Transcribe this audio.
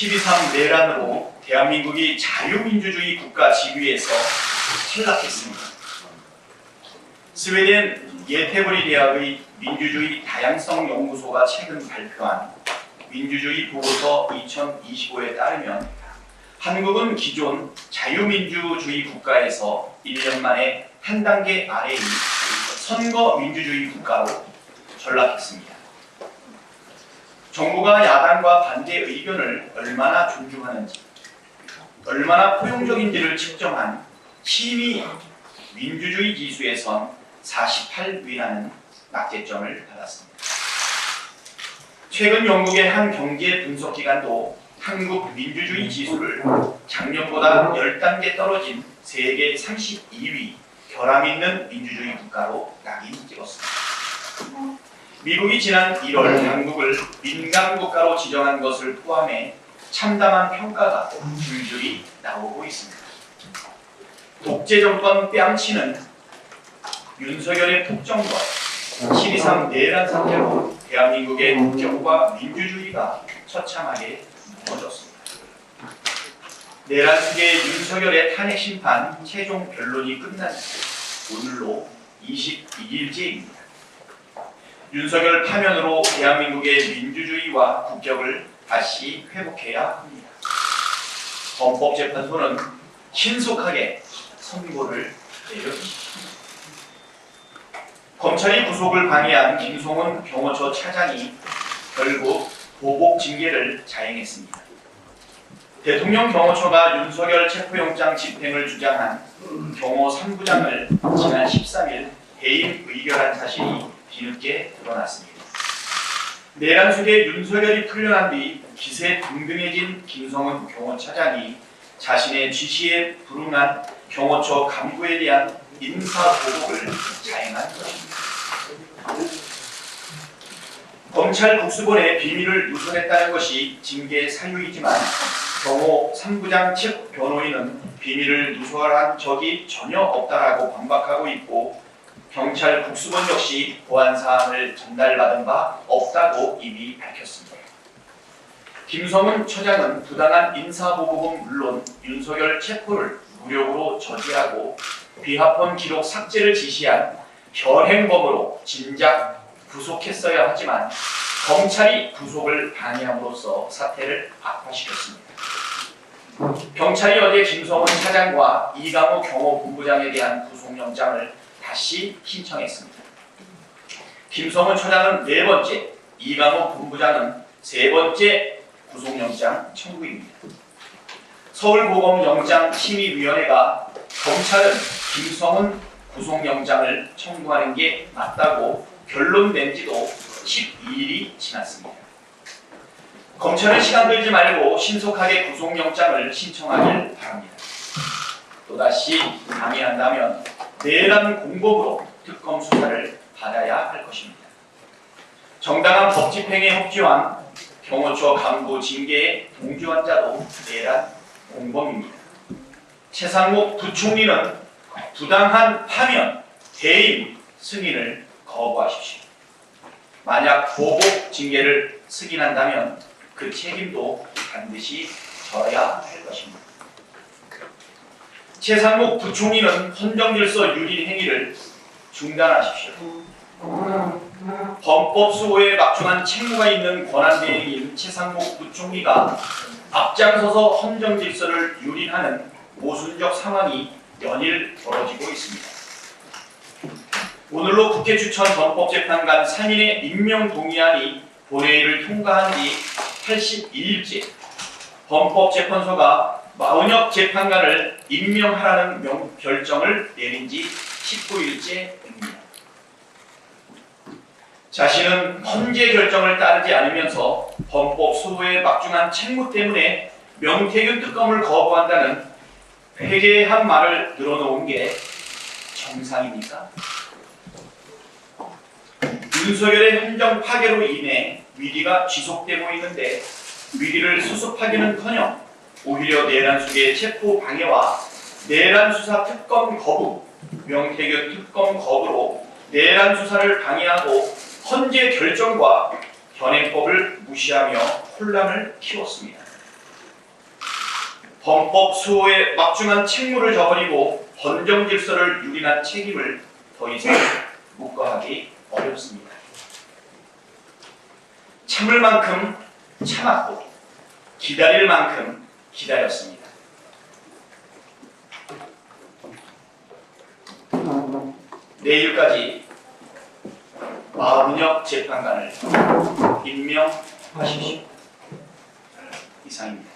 12.3 내란으로 대한민국이 자유민주주의 국가 지위에서 탈락했습니다. 스웨덴 예테보리 대학의 민주주의 다양성 연구소가 최근 발표한 민주주의 보고서 2025에 따르면 한국은 기존 자유민주주의 국가에서 1년 만에 한 단계 아래의 선거 민주주의 국가로 전락했습니다. 정부가 야당과 반대 의견을 얼마나 존중하는지, 얼마나 포용적인지를 측정한 심의 민주주의 지수에선 48위라는 낙제점을 받았습니다. 최근 영국의 한 경제 분석기관도 한국 민주주의 지수를 작년보다 10단계 떨어진 세계 32위 결함 있는 민주주의 국가로 낙인 찍었습니다. 미국이 지난 1월 한국을 민감국가로 지정한 것을 포함해 참담한 평가가 줄줄이 나오고 있습니다. 독재정권 뺨치는 윤석열의 폭정과 12.3 내란 사태로 대한민국의 국격과 민주주의가 처참하게 무너졌습니다. 내란 수계 윤석열의 탄핵 심판 최종 변론이 끝난 오늘로 22일째입니다. 윤석열 파면으로 대한민국의 민주주의와 국격을 다시 회복해야 합니다. 헌법재판소는 신속하게 선고를 내려주십시오. 검찰이 구속을 방해한 김송훈 경호처 차장이 결국 보복 징계를 자행했습니다. 대통령 경호처가 윤석열 체포영장 집행을 주장한 경호 3부장을 지난 13일 해임 의결한 사실이 뒤늦게 드러났습니다. 내란 속에 윤석열이 풀려난 뒤 기세 등등해진 김성훈 경호차장이 자신의 지시에 불응한 경호처 간부에 대한 인사보복을 자행한 것입니다. 검찰 국수본의 비밀을 누설했다는 것이 징계 사유이지만 경호 3부장 측 변호인은 비밀을 누설한 적이 전혀 없다라고 반박하고 있고 경찰 국수본 역시 보안사항을 전달받은 바 없다고 이미 밝혔습니다. 김성훈 처장은 부당한 인사보복은 물론 윤석열 체포를 무력으로 저지하고 비합헌 기록 삭제를 지시한 현행범으로 진작 구속했어야 하지만 검찰이 구속을 방해함으로써 사태를 악화시켰습니다. 경찰이 어제 김성훈 차장과 이강호 경호본부장에 대한 구속영장을 다시 신청했습니다. 김성훈 처장은 4번째, 이강호 본부장은 3번째 구속영장 청구입니다. 서울고검영장심의위원회가 검찰은 김성훈 구속영장을 청구하는 게 맞다고 결론 낸 지도 12일이 지났습니다. 검찰은 시간 끌지 말고 신속하게 구속영장을 신청하길 바랍니다. 또다시 강의한다면 내란 공범으로 특검 수사를 받아야 할 것입니다. 정당한 법 집행에 협조한 경호처 간부 징계에 동조한 자도 내란 공범입니다. 최상목 부총리는 부당한 파면, 해임, 승인을 거부하십시오. 만약 보복 징계를 승인한다면 그 책임도 반드시 져야 할 것입니다. 최상목 부총리는 헌정질서 유린 행위를 중단하십시오. 헌법 수호에 막중한 책무가 있는 권한대행인 최상목 부총리가 앞장서서 헌정질서를 유린하는 모순적 상황이 연일 벌어지고 있습니다. 오늘로 국회 추천 헌법재판관 3인의 임명 동의안이 본회의를 통과한 지 82일째 헌법재판소가 마은혁 재판관을 임명하라는 결정을 내린 지 19일째입니다. 자신은 헌재 결정을 따르지 않으면서 헌법 수호에 막중한 책무 때문에 명태균 특검을 거부한다는 회개한 말을 늘어놓은 게 정상입니까? 윤석열의 행정 파괴로 인해 위기가 지속되고 있는데 위기를 수습하기는커녕 오히려 내란 속의 체포 방해와 내란 수사 특검 거부, 명태균 특검 거부로 내란 수사를 방해하고 헌재 결정과 현행법을 무시하며 혼란을 키웠습니다. 헌법 수호에 막중한 책무를 저버리고 헌정 질서를 유린한 책임을 더 이상 묵과하기 어렵습니다. 참을 만큼 참았고 기다릴 만큼 기다렸습니다. 내일까지 마은혁 재판관을 임명하십시오. 이상입니다.